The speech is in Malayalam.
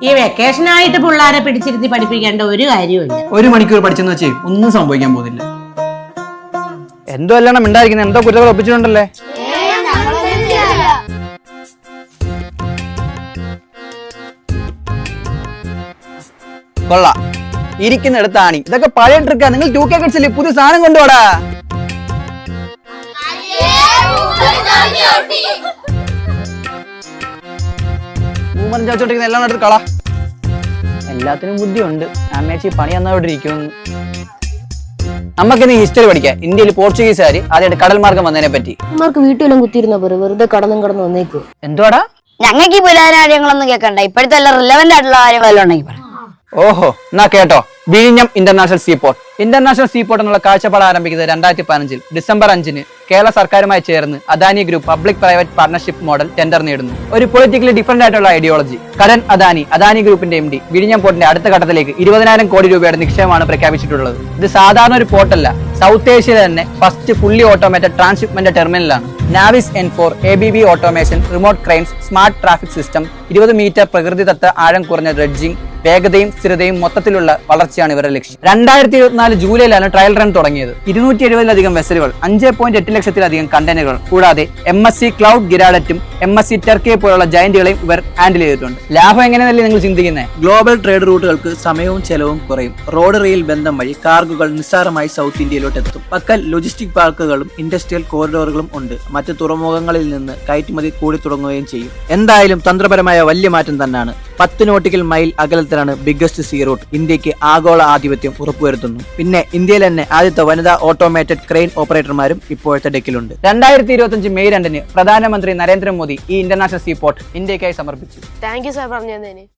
ഈ വെക്കേഷനായിട്ട് പിള്ളേരെ പിടിച്ചിരുത്തി പഠിപ്പിക്കേണ്ട ഒരു കാര്യമില്ല. 1 മണിക്കൂർ പഠിച്ചെന്ന് വെച്ചേ ഒന്നും സംഭവിക്കാൻ പോകുന്നില്ല. എന്തോ അല്ലാണ് മിണ്ടായിരിക്കുന്നത്, എന്തോ കുറ്റങ്ങൾ ഒപ്പിച്ചിട്ടുണ്ടല്ലേ. കൊള്ളാം, ഇരിക്കുന്നിടത്താണ് ഇതൊക്കെ പഴയ ട്രിക്കാ. നിങ്ങൾ 2K കിഡ്സിൽ പുതിയ സാധനം കൊണ്ടുപോടാ. ചോദിച്ചോണ്ടിരിക്കുന്ന എല്ലാം എടുത്ത് കള. എല്ലാത്തിനും ബുദ്ധിയുണ്ട്. അമ്മേച്ചി പണി എന്നവിടെ ഇരിക്കുമെന്ന്. നമുക്കിന്ന് ഹിസ്റ്ററി പഠിക്കാം. ഇന്ത്യയിൽ പോർച്ചുഗീസുകാർ ആദ്യമായിട്ട് കടൽ മാർഗം വന്നതിനെ പറ്റി. വീട്ടിലും കുത്തിയിരുന്ന പോലെ വെറുതെ കടന്നു വന്നേക്കോ. എന്തുവാടാ? ഞങ്ങൾക്ക് ഈ പുരാന കാര്യങ്ങളൊന്നും കേൾക്കണ്ട. ഇപ്പോഴത്തെ എല്ലാം റിലവന്റ് ആയിട്ടുള്ള കാര്യങ്ങളെല്ലാം ഉണ്ടെങ്കിൽ പറ. ഓഹോ, എന്നാ കേട്ടോ. വിഴിഞ്ഞം ഇന്റർനാഷണൽ സീപോർട്ട്. ഇന്റർനാഷണൽ സീപോർട്ട് എന്നുള്ള കാഴ്ചപ്പാട് ആരംഭിക്കുന്നത് 2015 ഡിസംബർ 5 കേരള സർക്കാരുമായി ചേർന്ന് Adani group public private partnership model tender നേടുന്നു. ഒരു പൊളിറ്റിക്കലി ഡിഫറന്റ് ആയിട്ടുള്ള ഐഡിയോളജി. കരൺ അദാനി ഗ്രൂപ്പിന്റെ MD വിഴിഞ്ഞം പോർട്ടിന്റെ അടുത്ത ഘട്ടത്തിലേക്ക് 20,000 കോടി രൂപയുടെ നിക്ഷേപമാണ് പ്രഖ്യാപിച്ചിട്ടുള്ളത്. ഇത് സാധാരണ ഒരു പോർട്ടല്ല, സൗത്ത് ഏഷ്യയിലെ തന്നെ ഫസ്റ്റ് ഫുള്ളി ഓട്ടോമേറ്റഡ് ട്രാൻസ്ഷിപ്മെന്റ് ടെർമിനലാണ്. Navis N4 ABB automation, remote cranes, smart traffic system, 20 metre പ്രകൃതിദത്ത ആഴം കുറഞ്ഞ ഡ്രഡ്ജിംഗ്, വേഗതയും സ്ഥിരതയും മൊത്തത്തിലുള്ള വളർച്ചയാണ് ഇവരുടെ ലക്ഷ്യം. 2024 ജൂലൈയിലാണ് ട്രയൽ റൺ തുടങ്ങിയത്. 270-ലധികം വെസലുകൾ, 5.8 ലക്ഷത്തിലധികം കണ്ടെയ്നറുകൾ, കൂടാതെ MSC ക്ലൗഡ് ഗിരാഡറ്റും MSC ടർക്കിയെ പോലുള്ള ജയന്റുകളെയും ഇവർ ഹാൻഡിൽ ചെയ്തിട്ടുണ്ട്. ലാഭം എങ്ങനെയല്ലേ നിങ്ങൾ ചിന്തിക്കുന്നത്? ഗ്ലോബൽ ട്രേഡ് റൂട്ടുകൾക്ക് സമയവും ചെലവും കുറയും. റോഡ് റെയിൽ ബന്ധം വഴി കാർഗുകൾ നിസ്സാരമായി സൗത്ത് ഇന്ത്യയിലോട്ട് എത്തും. പക്കൽ ലോജിസ്റ്റിക് പാർക്കുകളും ഇൻഡസ്ട്രിയൽ കോറിഡോറുകളും ഉണ്ട്. മറ്റ് തുറമുഖങ്ങളിൽ നിന്ന് കയറ്റുമതി കൂടി തുടങ്ങുകയും ചെയ്യും. എന്തായാലും തന്ത്രപരമായ വലിയ മാറ്റം തന്നെയാണ്. 10 നോട്ടിക്കൽ മൈൽ അകലത്തിലാണ് ബിഗ്ഗസ്റ്റ് സീ റൂട്ട്. ഇന്ത്യക്ക് ആഗോള ആധിപത്യം ഉറപ്പുവരുത്തുന്നു. പിന്നെ ഇന്ത്യയിൽ തന്നെ ആദ്യത്തെ വനിതാ ഓട്ടോമേറ്റഡ് ക്രെയിൻ ഓപ്പറേറ്റർമാരും ഇപ്പോഴത്തെ ഡെക്കിലുണ്ട്. 2025 മെയ് 2 പ്രധാനമന്ത്രി നരേന്ദ്രമോദി ഈ ഇന്റർനാഷണൽ സീപോർട്ട് ഇന്ത്യക്കായി സമർപ്പിച്ചു. താങ്ക് യു സാർ പറഞ്ഞതിന്.